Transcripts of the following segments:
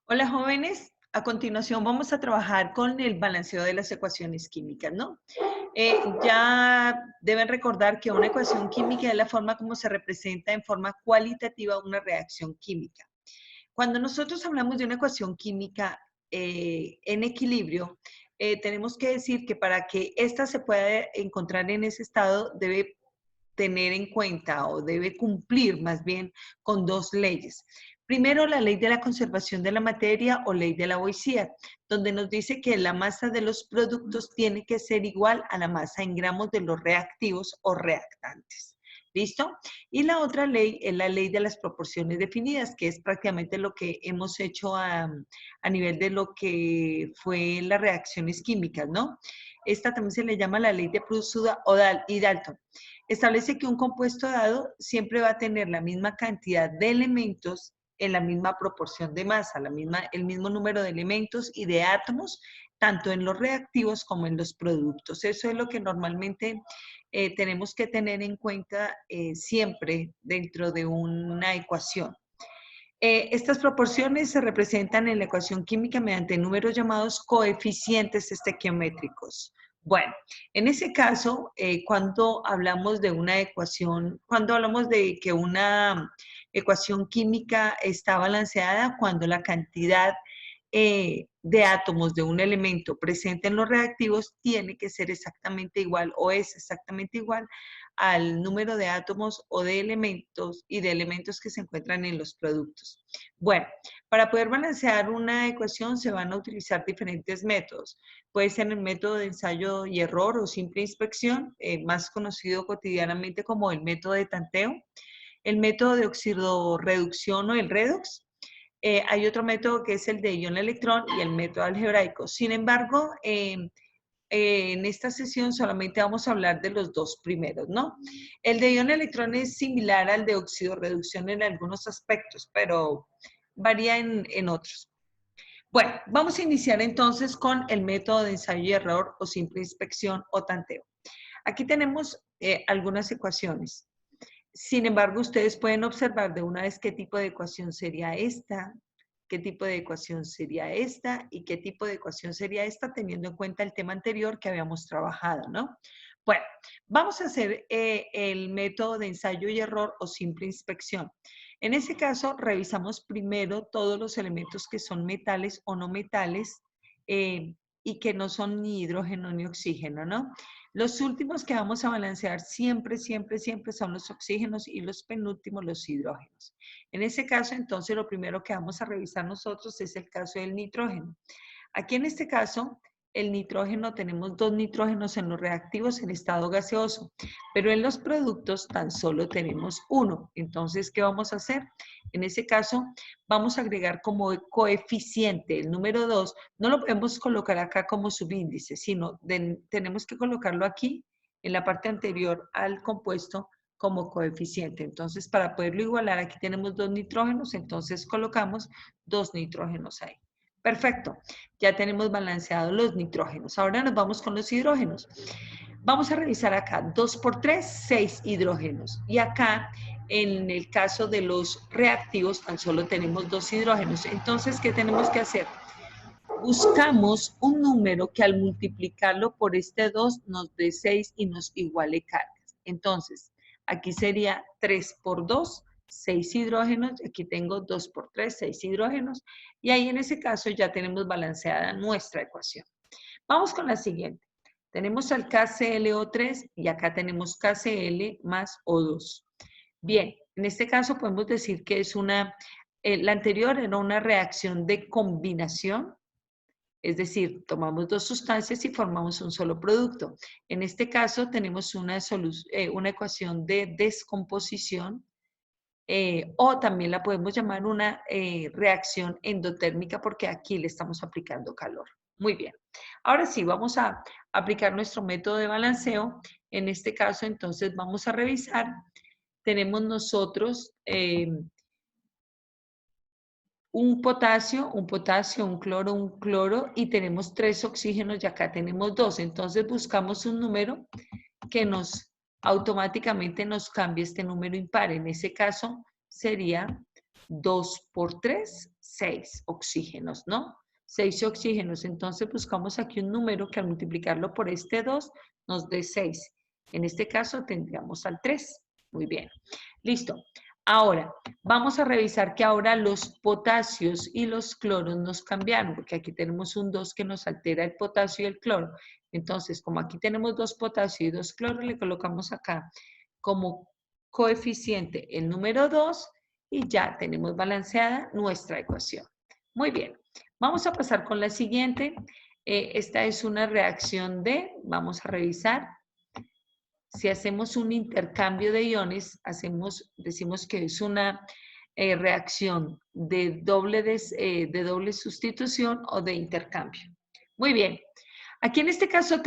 Hola jóvenes, a continuación vamos a trabajar con el balanceo de las ecuaciones químicas, ¿no? Ya deben recordar que una ecuación química es la forma como se representa en forma cualitativa una reacción química. Cuando nosotros hablamos de una ecuación química en equilibrio, tenemos que decir que para que ésta se pueda encontrar en ese estado debe tener en cuenta o debe cumplir más bien con dos leyes. Primero, la ley de la conservación de la materia o ley de Lavoisier, donde nos dice que la masa de los productos tiene que ser igual a la masa en gramos de los reactivos o reactantes. ¿Listo? Y la otra ley es la ley de las proporciones definidas, que es prácticamente lo que hemos hecho a nivel de lo que fue las reacciones químicas, ¿no? Esta también se le llama la ley de Proust y Dalton. Establece que un compuesto dado siempre va a tener la misma cantidad de elementos en la misma proporción de masa, el mismo número de elementos y de átomos, tanto en los reactivos como en los productos. Eso es lo que normalmente tenemos que tener en cuenta siempre dentro de una ecuación. Estas proporciones se representan en la ecuación química mediante números llamados coeficientes estequiométricos. Bueno, en ese caso, cuando hablamos de una ecuación, cuando hablamos de que una ecuación química está balanceada, cuando la cantidad de átomos de un elemento presente en los reactivos tiene que ser exactamente igual o es exactamente igual al número de átomos o de elementos y de elementos que se encuentran en los productos. Bueno, para poder balancear una ecuación se van a utilizar diferentes métodos. Puede ser el método de ensayo y error o simple inspección, más conocido cotidianamente como el método de tanteo, el método de oxidorreducción o el redox. Hay otro método que es el de ion-electrón y el método algebraico. Sin embargo, en esta sesión solamente vamos a hablar de los dos primeros, ¿no? El de ion-electrón es similar al de oxidorreducción en algunos aspectos, pero varía en otros. Bueno, vamos a iniciar entonces con el método de ensayo y error o simple inspección o tanteo. Aquí tenemos algunas ecuaciones. Sin embargo, ustedes pueden observar de una vez qué tipo de ecuación sería esta, qué tipo de ecuación sería esta y qué tipo de ecuación sería esta, teniendo en cuenta el tema anterior que habíamos trabajado, ¿no? Bueno, vamos a hacer el método de ensayo y error o simple inspección. En ese caso, revisamos primero todos los elementos que son metales o no metales y que no son ni hidrógeno ni oxígeno, ¿no? Los últimos que vamos a balancear siempre, siempre, siempre son los oxígenos y los penúltimos los hidrógenos. En ese caso, entonces, lo primero que vamos a revisar nosotros es el caso del nitrógeno. Aquí en este caso, el nitrógeno, tenemos dos nitrógenos en los reactivos en estado gaseoso, pero en los productos tan solo tenemos uno. Entonces, ¿qué vamos a hacer? En ese caso, vamos a agregar como coeficiente el número 2. No lo podemos colocar acá como subíndice, sino tenemos que colocarlo aquí, en la parte anterior al compuesto, como coeficiente. Entonces, para poderlo igualar, aquí tenemos dos nitrógenos, entonces colocamos dos nitrógenos ahí. Perfecto, ya tenemos balanceados los nitrógenos. Ahora nos vamos con los hidrógenos. Vamos a revisar acá, 2 por 3, 6 hidrógenos. Y acá, en el caso de los reactivos, tan solo tenemos 2 hidrógenos. Entonces, ¿qué tenemos que hacer? Buscamos un número que al multiplicarlo por este 2 nos dé 6 y nos iguale cargas. Entonces, aquí sería 3 por 2, 6 hidrógenos. Aquí tengo 2 por 3, 6 hidrógenos. Y ahí en ese caso ya tenemos balanceada nuestra ecuación. Vamos con la siguiente. Tenemos al KClO3 y acá tenemos KCl más O2. Bien, en este caso podemos decir que es la anterior era una reacción de combinación, es decir, tomamos dos sustancias y formamos un solo producto. En este caso tenemos una ecuación de descomposición o también la podemos llamar una reacción endotérmica porque aquí le estamos aplicando calor. Muy bien. Ahora sí, vamos a aplicar nuestro método de balanceo. En este caso, entonces, vamos a revisar. Tenemos nosotros un potasio, un cloro y tenemos 3 oxígenos y acá tenemos 2. Entonces buscamos un número que automáticamente nos cambie este número impar. En ese caso sería 2 por 3, 6 oxígenos, ¿no? 6 oxígenos. Entonces buscamos aquí un número que al multiplicarlo por este 2 nos dé 6. En este caso tendríamos al 3. Muy bien. Listo. Ahora, vamos a revisar que ahora los potasios y los cloros nos cambiaron, porque aquí tenemos un 2 que nos altera el potasio y el cloro. Entonces, como aquí tenemos 2 potasio y 2 cloro, le colocamos acá como coeficiente el número 2 y ya tenemos balanceada nuestra ecuación. Muy bien, vamos a pasar con la siguiente. Esta es una reacción vamos a revisar. Si hacemos un intercambio de iones, decimos que es una reacción de doble sustitución o de intercambio. Muy bien, aquí en este caso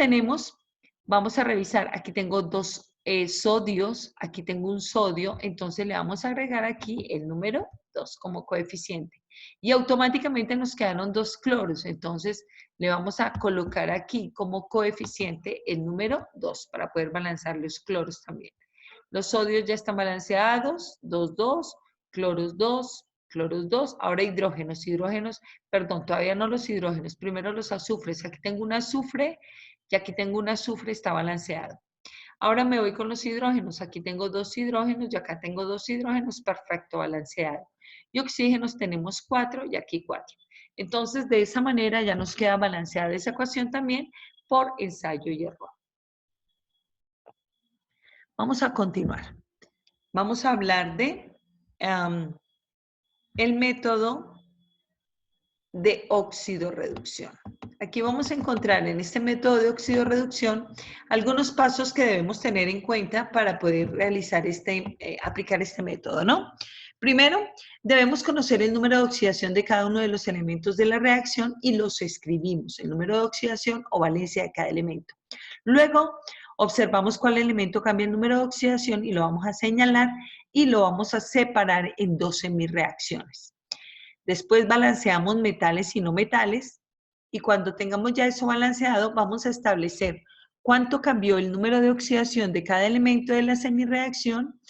vamos a revisar, aquí tengo dos sodios, aquí tengo un sodio, entonces le vamos a agregar aquí el número 2 como coeficiente. Y automáticamente nos quedaron 2 cloros, entonces le vamos a colocar aquí como coeficiente el número 2 para poder balancear los cloros también. Los sodios ya están balanceados, 2, 2, cloros 2, cloros 2. Ahora hidrógenos, perdón, todavía no los hidrógenos, primero los azufres. Aquí tengo un azufre y aquí tengo un azufre, está balanceado. Ahora me voy con los hidrógenos. Aquí tengo 2 hidrógenos y acá tengo 2 hidrógenos, perfecto, balanceado. Y oxígenos tenemos 4 y aquí 4. Entonces, de esa manera ya nos queda balanceada esa ecuación también por ensayo y error. Vamos a continuar. Vamos a hablar de el método de oxidorreducción. Aquí vamos a encontrar en este método de oxidorreducción algunos pasos que debemos tener en cuenta para poder realizar aplicar este método, ¿no? Primero, debemos conocer el número de oxidación de cada uno de los elementos de la reacción y los escribimos, el número de oxidación o valencia de cada elemento. Luego, observamos cuál elemento cambia el número de oxidación y lo vamos a señalar y lo vamos a separar en 2 semirreacciones. Después balanceamos metales y no metales y cuando tengamos ya eso balanceado vamos a establecer cuánto cambió el número de oxidación de cada elemento de la semirreacción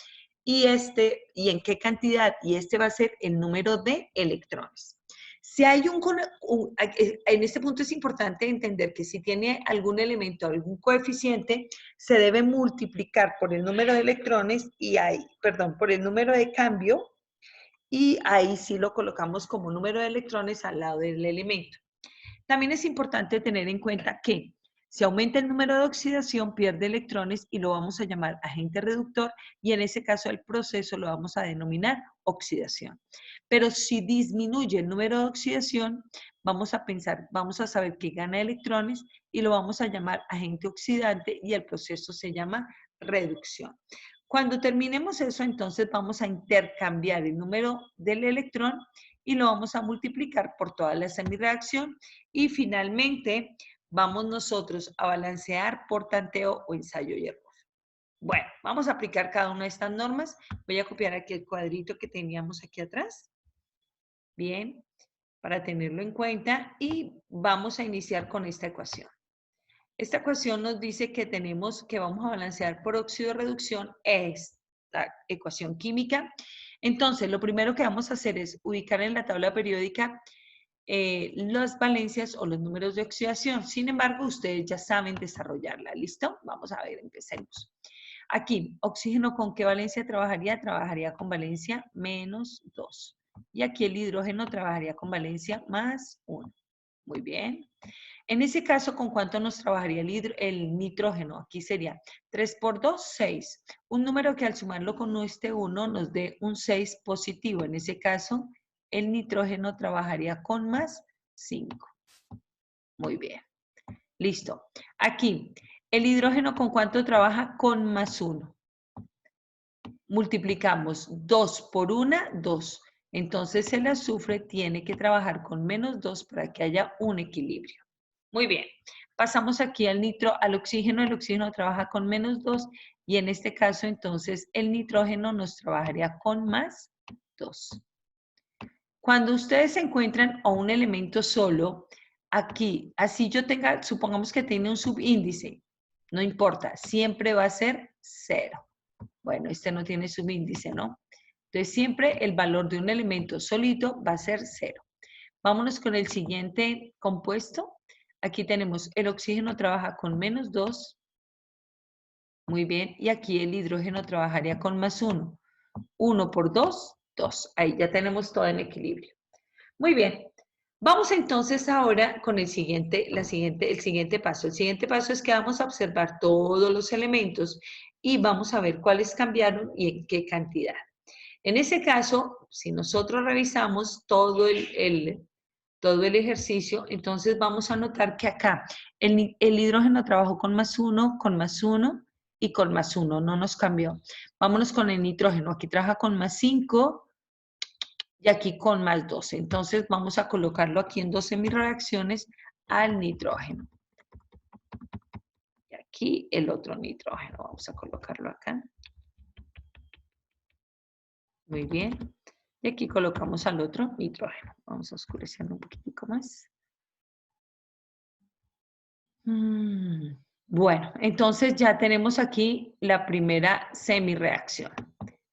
y en qué cantidad, y este va a ser el número de electrones. Si hay en este punto es importante entender que si tiene algún elemento, algún coeficiente, se debe multiplicar por el número de electrones por el número de cambio, y ahí sí lo colocamos como número de electrones al lado del elemento. También es importante tener en cuenta que si aumenta el número de oxidación, pierde electrones y lo vamos a llamar agente reductor y en ese caso el proceso lo vamos a denominar oxidación. Pero si disminuye el número de oxidación, vamos a saber que gana electrones y lo vamos a llamar agente oxidante y el proceso se llama reducción. Cuando terminemos eso, entonces vamos a intercambiar el número del electrón y lo vamos a multiplicar por toda la semirreacción y finalmente vamos nosotros a balancear por tanteo o ensayo y error. Bueno, vamos a aplicar cada una de estas normas. Voy a copiar aquí el cuadrito que teníamos aquí atrás. Bien, para tenerlo en cuenta y vamos a iniciar con esta ecuación. Esta ecuación nos dice que vamos a balancear por óxido-reducción esta ecuación química. Entonces, lo primero que vamos a hacer es ubicar en la tabla periódica las valencias o los números de oxidación. Sin embargo, ustedes ya saben desarrollarla. ¿Listo? Vamos a ver, empecemos. Aquí, oxígeno, ¿con qué valencia trabajaría? Trabajaría con valencia menos 2. Y aquí el hidrógeno trabajaría con valencia +1. Muy bien. En ese caso, ¿con cuánto nos trabajaría el nitrógeno? Aquí sería 3 por 2, 6. Un número que al sumarlo con este 1 nos dé un 6 positivo. En ese caso, el nitrógeno trabajaría con +5. Muy bien. Listo. Aquí, ¿el hidrógeno con cuánto trabaja? Con +1. Multiplicamos 2 por 1, 2. Entonces el azufre tiene que trabajar con -2 para que haya un equilibrio. Muy bien. Pasamos aquí al oxígeno. El oxígeno trabaja con -2 y en este caso entonces el nitrógeno nos trabajaría con +2. Cuando ustedes se encuentran a un elemento solo, aquí, así supongamos que tiene un subíndice, no importa, siempre va a ser 0. Bueno, este no tiene subíndice, ¿no? Entonces, siempre el valor de un elemento solito va a ser 0. Vámonos con el siguiente compuesto. Aquí tenemos el oxígeno trabaja con -2. Muy bien. Y aquí el hidrógeno trabajaría con +1. 1 por 2, 2. Ahí ya tenemos todo en equilibrio. Muy bien. Vamos entonces ahora con el siguiente paso. El siguiente paso es que vamos a observar todos los elementos y vamos a ver cuáles cambiaron y en qué cantidad. En ese caso, si nosotros revisamos todo el ejercicio, entonces vamos a notar que acá el hidrógeno trabajó con +1, con +1 y con +1, no nos cambió. Vámonos con el nitrógeno, aquí trabaja con +5 y aquí con +12. Entonces vamos a colocarlo aquí en 2 semireacciones al nitrógeno. Y aquí el otro nitrógeno, vamos a colocarlo acá. Muy bien. Y aquí colocamos al otro nitrógeno. Vamos a oscurecerlo un poquitico más. Bueno, entonces ya tenemos aquí la primera semireacción.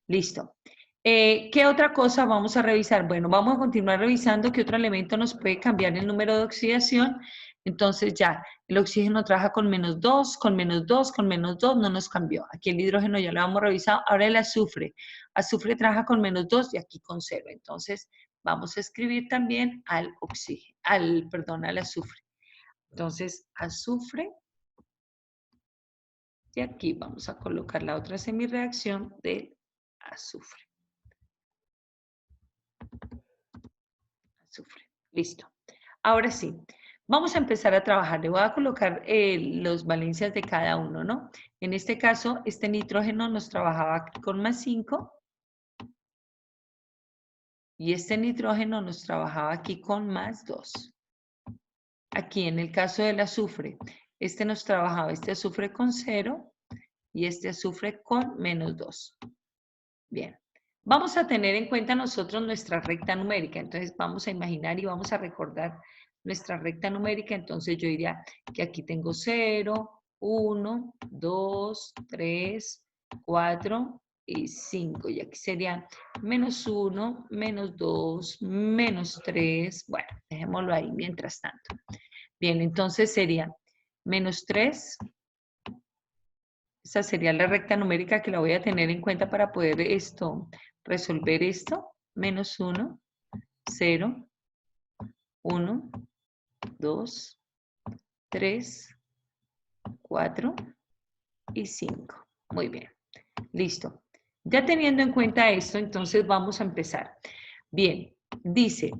Listo. ¿Qué otra cosa vamos a revisar? Bueno, vamos a continuar revisando qué otro elemento nos puede cambiar el número de oxidación. Entonces ya, el oxígeno trabaja con -2, con -2, con -2, no nos cambió. Aquí el hidrógeno ya lo hemos revisado. Ahora el azufre. Azufre trabaja con -2 y aquí con 0. Entonces vamos a escribir también al azufre. Entonces, azufre. Y aquí vamos a colocar la otra semireacción del azufre. Azufre. Listo. Ahora sí, vamos a empezar a trabajar. Le voy a colocar los valencias de cada uno, ¿no? En este caso, este nitrógeno nos trabajaba con +5 y este nitrógeno nos trabajaba aquí con +2. Aquí en el caso del azufre, este nos trabajaba este azufre con 0 y este azufre con -2. Bien. Vamos a tener en cuenta nosotros nuestra recta numérica. Entonces vamos a imaginar y vamos a recordar nuestra recta numérica. Entonces yo diría que aquí tengo 0, 1, 2, 3, 4 y 5. Y aquí serían -1, -2, -3. Bueno, dejémoslo ahí mientras tanto. Bien, entonces sería -3. Esa sería la recta numérica que la voy a tener en cuenta para poder resolver esto. -1, 0, 1, 2, 3, 4 y 5. Muy bien. Listo. Ya teniendo en cuenta esto, entonces vamos a empezar. Bien, dice,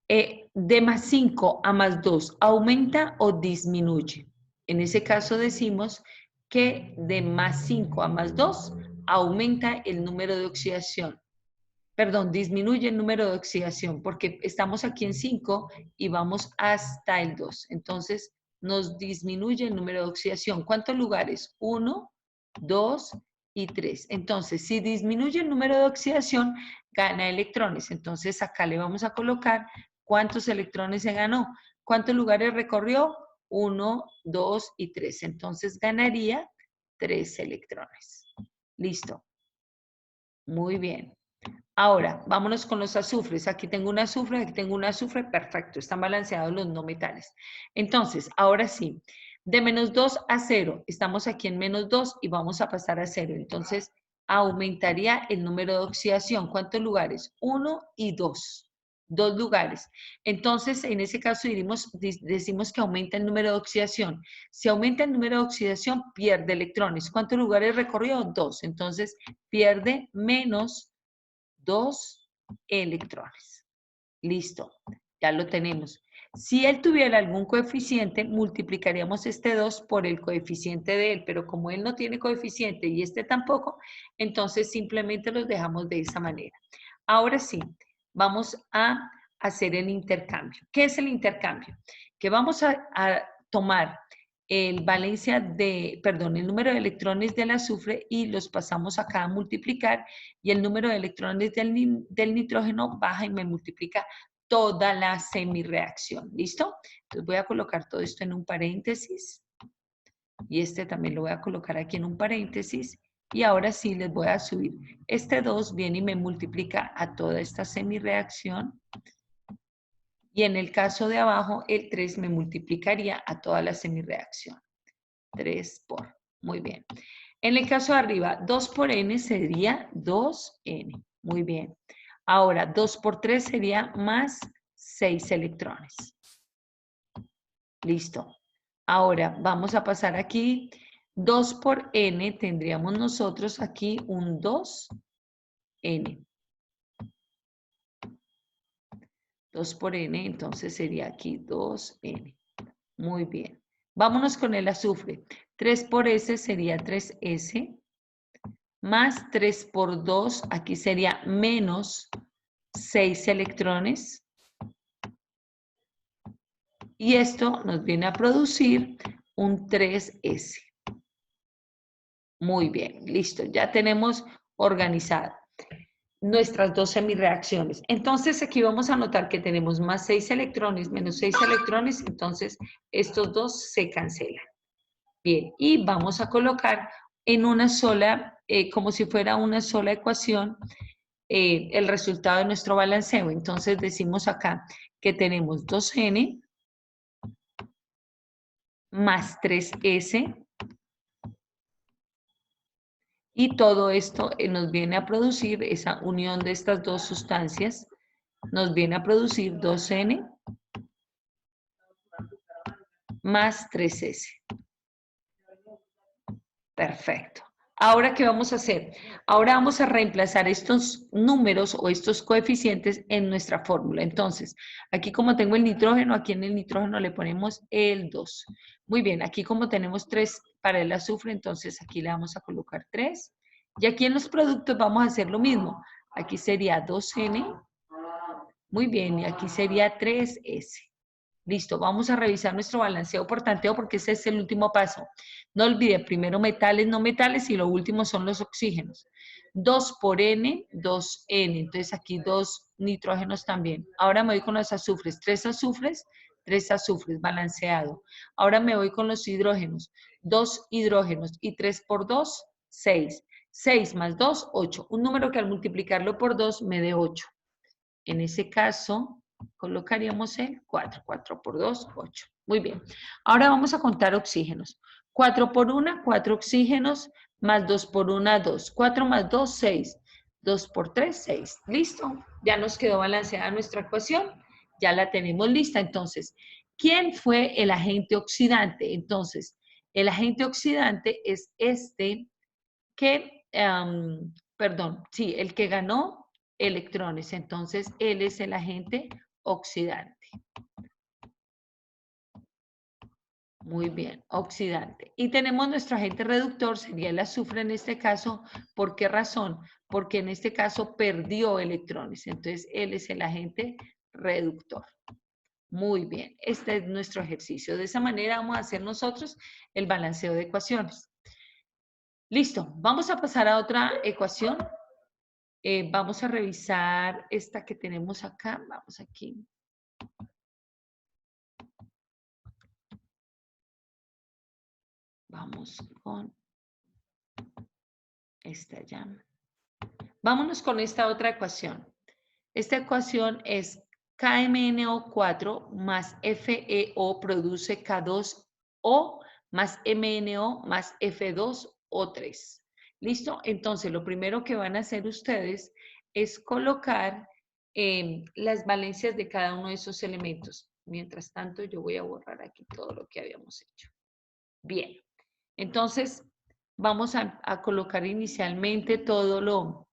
de +5 a +2, ¿aumenta o disminuye? En ese caso decimos que de +5 a +2 aumenta el número de oxidación. Perdón, disminuye el número de oxidación porque estamos aquí en 5 y vamos hasta el 2. Entonces, nos disminuye el número de oxidación. ¿Cuántos lugares? 1, 2 y 3. Entonces, si disminuye el número de oxidación, gana electrones. Entonces, acá le vamos a colocar cuántos electrones se ganó. ¿Cuántos lugares recorrió? 1, 2 y 3. Entonces, ganaría 3 electrones. Listo. Muy bien. Ahora, vámonos con los azufres. Aquí tengo un azufre, perfecto. Están balanceados los no metales. Entonces, ahora sí, de -2 a 0, estamos aquí en -2 y vamos a pasar a 0. Entonces, aumentaría el número de oxidación. ¿Cuántos lugares? 1 y 2. 2 lugares. Entonces, en ese caso decimos que aumenta el número de oxidación. Si aumenta el número de oxidación, pierde electrones. ¿Cuántos lugares recorrió? 2. Entonces, pierde menos 2 electrones. Listo, ya lo tenemos. Si él tuviera algún coeficiente, multiplicaríamos este 2 por el coeficiente de él, pero como él no tiene coeficiente y este tampoco, entonces simplemente los dejamos de esa manera. Ahora sí, vamos a hacer el intercambio. ¿Qué es el intercambio? Que vamos a tomar el número de electrones del azufre y los pasamos acá a multiplicar y el número de electrones del nitrógeno baja y me multiplica toda la semireacción. ¿Listo? Entonces voy a colocar todo esto en un paréntesis y este también lo voy a colocar aquí en un paréntesis Y ahora sí les voy a subir. Este 2 viene y me multiplica a toda esta semireacción. Y en el caso de abajo, el 3 me multiplicaría a toda la semireacción. 3 por. Muy bien. En el caso de arriba, 2 por n sería 2n. Muy bien. Ahora, 2 por 3 sería más 6 electrones. Listo. Ahora, vamos a pasar aquí. 2 por n tendríamos nosotros aquí un 2n. 2 por n, entonces sería aquí 2n. Muy bien. Vámonos con el azufre. 3 por S sería 3S. Más 3 por 2, aquí sería menos 6 electrones. Y esto nos viene a producir un 3S. Muy bien, listo. Ya tenemos organizado nuestras dos semireacciones. Entonces aquí vamos a notar que tenemos más 6 electrones, menos 6 electrones, entonces estos dos se cancelan. Bien, y vamos a colocar en una sola, como si fuera una sola ecuación, el resultado de nuestro balanceo. Entonces decimos acá que tenemos 2n más 3s y todo esto nos viene a producir, esa unión de estas dos sustancias, nos viene a producir 2n más 3s. Perfecto. Ahora, ¿qué vamos a hacer? Ahora vamos a reemplazar estos números o estos coeficientes en nuestra fórmula. Entonces, aquí como tengo el nitrógeno, aquí en el nitrógeno le ponemos el 2. Muy bien, aquí como tenemos 3 para el azufre, entonces aquí le vamos a colocar 3. Y aquí en los productos vamos a hacer lo mismo. Aquí sería 2n. Muy bien, y aquí sería 3s. Listo, vamos a revisar nuestro balanceo por tanteo porque ese es el último paso. No olviden, primero metales, no metales y lo último son los oxígenos. 2 por N, 2N. Entonces aquí 2 nitrógenos también. Ahora me voy con los azufres. 3 azufres, balanceado. Ahora me voy con los hidrógenos. 2 hidrógenos y 3 por 2, 6. 6 más 2, 8. Un número que al multiplicarlo por 2 me dé 8. En ese caso, colocaríamos el 4. 4 por 2, 8. Muy bien. Ahora vamos a contar oxígenos. 4 por 1, 4 oxígenos, más 2 por 1, 2. 4 más 2, 6. 2 por 3, 6. ¿Listo? Ya nos quedó balanceada nuestra ecuación. Ya la tenemos lista. Entonces, ¿quién fue el agente oxidante? Entonces, el agente oxidante es este que, perdón, sí, el que ganó electrones. Entonces, él es el agente oxidante. Muy bien, oxidante. Y tenemos nuestro agente reductor, sería el azufre en este caso. ¿Por qué razón? Porque en este caso perdió electrones. Entonces, él es el agente reductor. Muy bien, este es nuestro ejercicio. De esa manera vamos a hacer nosotros el balanceo de ecuaciones. Listo, vamos a pasar a otra ecuación. Vamos a revisar esta que tenemos acá. Vamos aquí. Vamos con esta ya. Vámonos con esta otra ecuación. Esta ecuación es KMNO4 más FeO produce K2O más MNO más F2O3. ¿Listo? Entonces, lo primero que van a hacer ustedes es colocar las valencias de cada uno de esos elementos. Mientras tanto, yo voy a borrar aquí todo lo que habíamos hecho. Bien. Entonces, vamos a colocar inicialmente todos los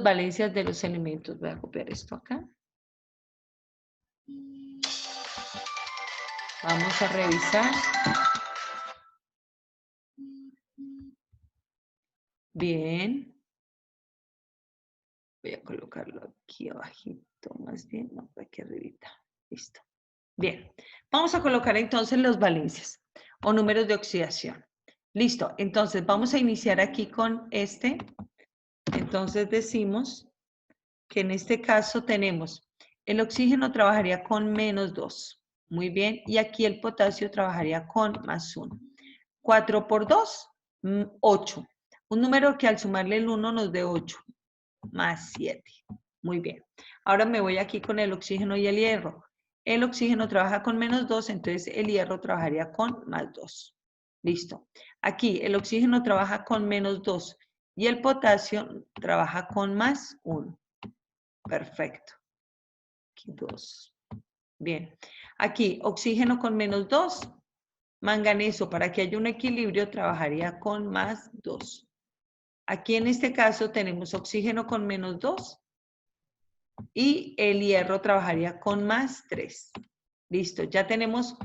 valencias de los elementos. Voy a copiar esto acá. Vamos a revisar. Bien. Voy a colocarlo aquí abajito, más bien, no, aquí arribita. Listo. Bien. Vamos a colocar entonces los valencias o números de oxidación. Listo. Entonces, vamos a iniciar aquí con este. Entonces, decimos que en este caso tenemos el oxígeno trabajaría con -2. Muy bien. Y aquí el potasio trabajaría con +1. 4 por 2, 8. Un número que al sumarle el 1 nos dé 8, más 7. Muy bien. Ahora me voy aquí con el oxígeno y el hierro. El oxígeno trabaja con menos 2, entonces el hierro trabajaría con más 2. Listo. Aquí el oxígeno trabaja con menos 2 y el potasio trabaja con más 1. Perfecto. Aquí 2. Bien. Aquí oxígeno con menos 2. Manganeso, para que haya un equilibrio, trabajaría con más 2. Aquí en este caso tenemos oxígeno con menos 2 y el hierro trabajaría con más 3. Listo, ya tenemos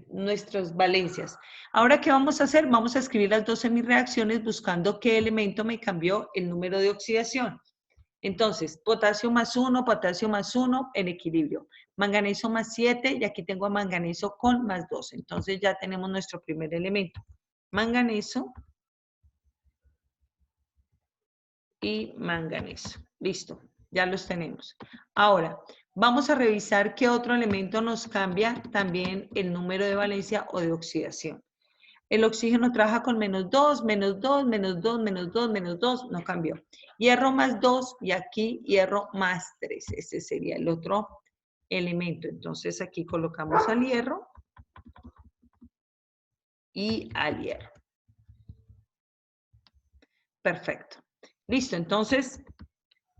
nuestras valencias. Ahora, ¿qué vamos a hacer? Vamos a escribir las dos semireacciones buscando qué elemento me cambió el número de oxidación. Entonces, potasio más 1 en equilibrio. Manganeso más 7 y aquí tengo a manganeso con más 2. Entonces ya tenemos nuestro primer elemento. Manganeso y manganeso. Listo, ya los tenemos. Ahora, vamos a revisar qué otro elemento nos cambia también el número de valencia o de oxidación. El oxígeno trabaja con menos 2, menos 2, menos 2, menos 2, menos 2, no cambió. Hierro más 2 y aquí hierro más 3. Ese sería el otro elemento. Entonces aquí colocamos al hierro y al hierro. Perfecto. Listo, entonces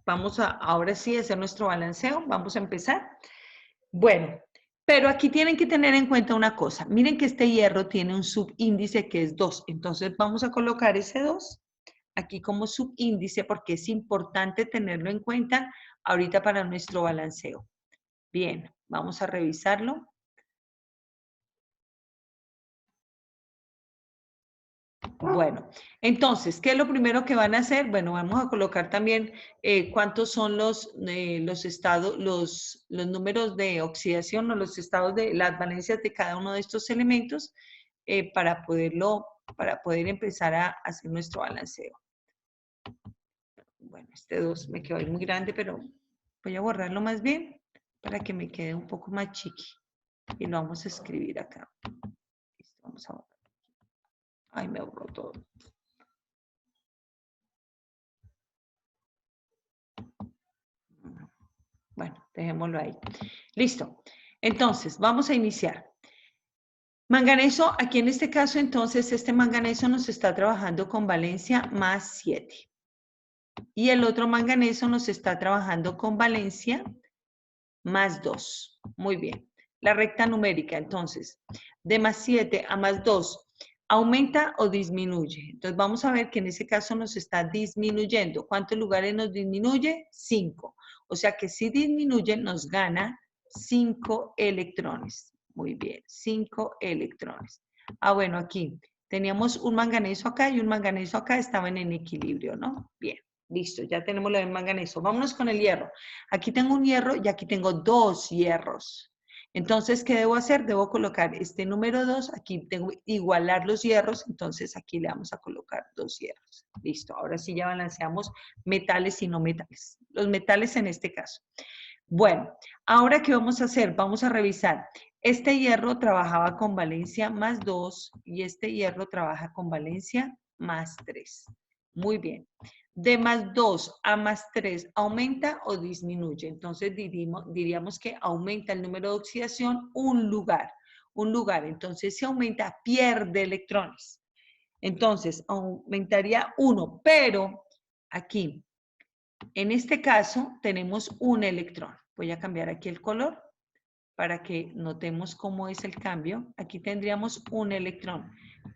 vamos a ahora sí hacer nuestro balanceo. Vamos a empezar. Bueno, pero aquí tienen que tener en cuenta una cosa. Miren que este hierro tiene un subíndice que es 2. Entonces vamos a colocar ese 2 aquí como subíndice porque es importante tenerlo en cuenta ahorita para nuestro balanceo. Bien, vamos a revisarlo. Bueno, entonces, ¿qué es lo primero que van a hacer? Bueno, vamos a colocar también cuántos son los estados, los números de oxidación o los estados de las valencias de cada uno de estos elementos para poder empezar a hacer nuestro balanceo. Bueno, este 2 me quedó ahí muy grande, pero voy a borrarlo más bien para que me quede un poco más chiqui. Y lo vamos a escribir acá. Listo, vamos a borrar. Ay, me borró todo. Bueno, dejémoslo ahí. Listo. Entonces, vamos a iniciar. Manganeso, aquí en este caso, entonces, este manganeso nos está trabajando con valencia más 7. Y el otro manganeso nos está trabajando con valencia más 2. Muy bien. La recta numérica, entonces, de más 7 a más 2, ¿aumenta o disminuye? Entonces, vamos a ver que en ese caso nos está disminuyendo. ¿Cuántos lugares nos disminuye? 5. O sea que si disminuye, nos gana 5 electrones. Muy bien, 5 electrones. Ah, bueno, aquí teníamos un manganeso acá y un manganeso acá, estaban en equilibrio, ¿no? Bien. Listo, ya tenemos lo del manganeso. Vámonos con el hierro. Aquí tengo un hierro y aquí tengo 2 hierros. Entonces, ¿qué debo hacer? Debo colocar este número 2. Aquí tengo que igualar los hierros. Entonces, aquí le vamos a colocar 2 hierros. Listo. Ahora sí ya balanceamos metales y no metales. Los metales en este caso. Bueno, ahora ¿qué vamos a hacer? Vamos a revisar. Este hierro trabajaba con valencia más 2 y este hierro trabaja con valencia más 3. Muy bien. De más 2 a más 3, ¿aumenta o disminuye? Entonces diríamos que aumenta el número de oxidación un lugar. Un lugar. Entonces, si aumenta, pierde electrones. Entonces, aumentaría 1, pero aquí, en este caso, tenemos un electrón. Voy a cambiar aquí el color para que notemos cómo es el cambio. Aquí tendríamos un electrón,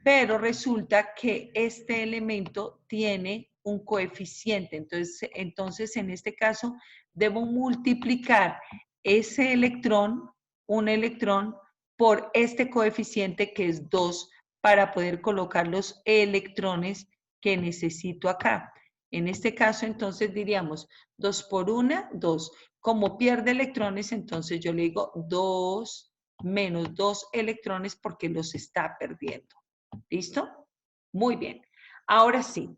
pero resulta que este elemento tiene un coeficiente. Entonces, en este caso, debo multiplicar ese electrón, un electrón, por este coeficiente que es 2 para poder colocar los electrones que necesito acá. En este caso, entonces diríamos 2 por 1, 2. Como pierde electrones, entonces yo le digo 2 menos 2 electrones porque los está perdiendo. ¿Listo? Muy bien. Ahora sí,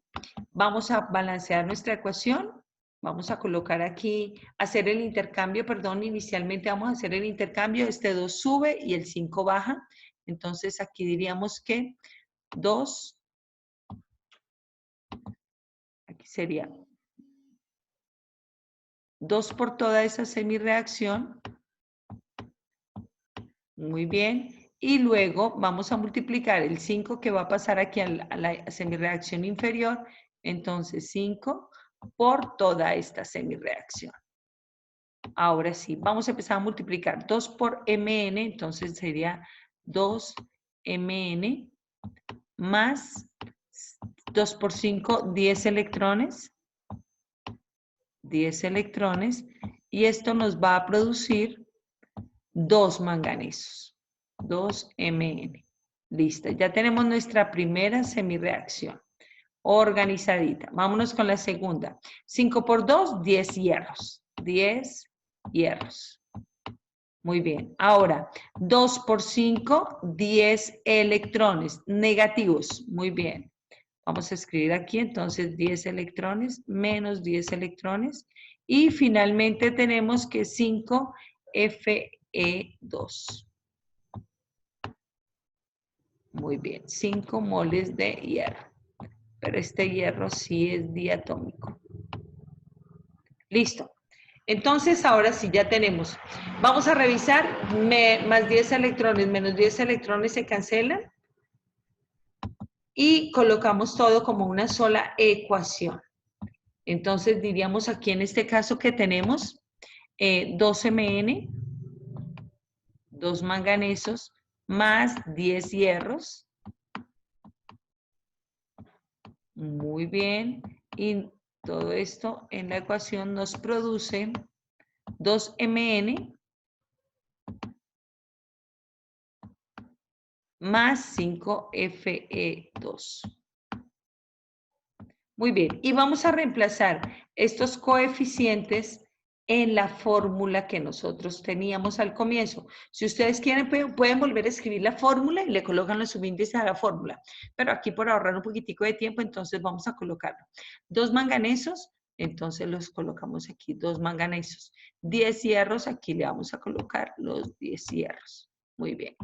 vamos a balancear nuestra ecuación. Vamos a colocar aquí, hacer el intercambio, perdón, inicialmente vamos a hacer el intercambio. Este 2 sube y el 5 baja. Entonces aquí diríamos que 2, aquí sería 2 por toda esa semireacción. Muy bien. Y luego vamos a multiplicar el 5 que va a pasar aquí a la semireacción inferior. Entonces 5 por toda esta semireacción. Ahora sí, vamos a empezar a multiplicar 2 por mn, entonces sería 2mn más 2 por 5, 10 electrones. 10 electrones. Y esto nos va a producir 2 manganesos. 2mn. Listo, ya tenemos nuestra primera semireacción organizadita. Vámonos con la segunda. 5 por 2, 10 hierros. 10 hierros. Muy bien. Ahora, 2 por 5, 10 electrones negativos. Muy bien. Vamos a escribir aquí entonces 10 electrones menos 10 electrones. Y finalmente tenemos que 5 Fe2. Muy bien, 5 moles de hierro. Pero este hierro sí es diatómico. Listo. Entonces, ahora sí, ya tenemos. Vamos a revisar. Más 10 electrones menos 10 electrones se cancelan. Y colocamos todo como una sola ecuación. Entonces, diríamos aquí en este caso que tenemos 2mn, 2 manganesos, más 10 hierros. Muy bien. Y todo esto en la ecuación nos produce 2mn más 5Fe2. Muy bien, y vamos a reemplazar estos coeficientes en la fórmula que nosotros teníamos al comienzo. Si ustedes quieren, pueden volver a escribir la fórmula y le colocan los subíndices a la fórmula. Pero aquí por ahorrar un poquitico de tiempo, entonces vamos a colocarlo. 2 manganesos, entonces los colocamos aquí, 2 manganesos. 10 hierros, aquí le vamos a colocar los 10 hierros. Muy bien.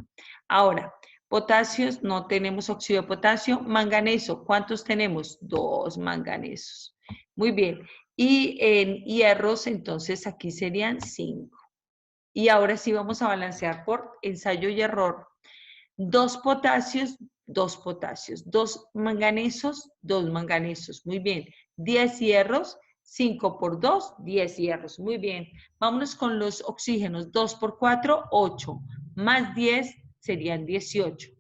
Ahora, potasios, no tenemos óxido de potasio. Manganeso, ¿cuántos tenemos? 2 manganesos. Muy bien. Y en hierros, entonces aquí serían 5. Y ahora sí vamos a balancear por ensayo y error. 2 potasios, 2 potasios. 2 manganesos, 2 manganesos. Muy bien. 10 hierros, 5 por 2, 10 hierros. Muy bien. Vámonos con los oxígenos. 2 por 4, 8. Más 10 serían 18.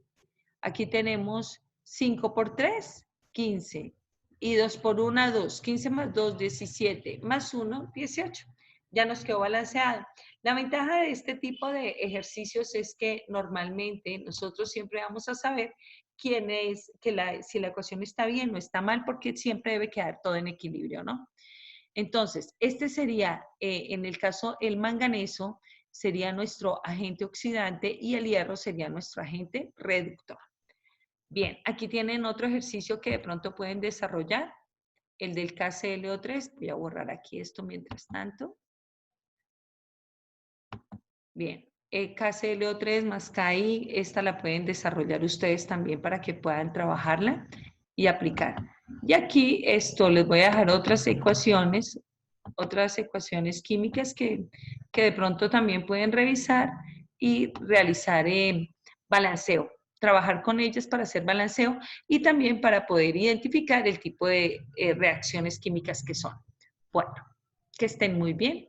Aquí tenemos 5 por 3, 15. Y 2 por 1, 2. 15 más 2, 17. Más 1, 18. Ya nos quedó balanceado. La ventaja de este tipo de ejercicios es que normalmente nosotros siempre vamos a saber si la ecuación está bien o está mal, porque siempre debe quedar todo en equilibrio, ¿no? Entonces, este sería, en el caso, el manganeso sería nuestro agente oxidante y el hierro sería nuestro agente reductor. Bien, aquí tienen otro ejercicio que de pronto pueden desarrollar, el del KClO3. Voy a borrar aquí esto mientras tanto. Bien, KClO3 más KI, esta la pueden desarrollar ustedes también para que puedan trabajarla y aplicar. Y aquí esto les voy a dejar otras ecuaciones químicas que de pronto también pueden revisar y realizar balanceo. Trabajar con ellas para hacer balanceo y también para poder identificar el tipo de reacciones químicas que son. Bueno, que estén muy bien.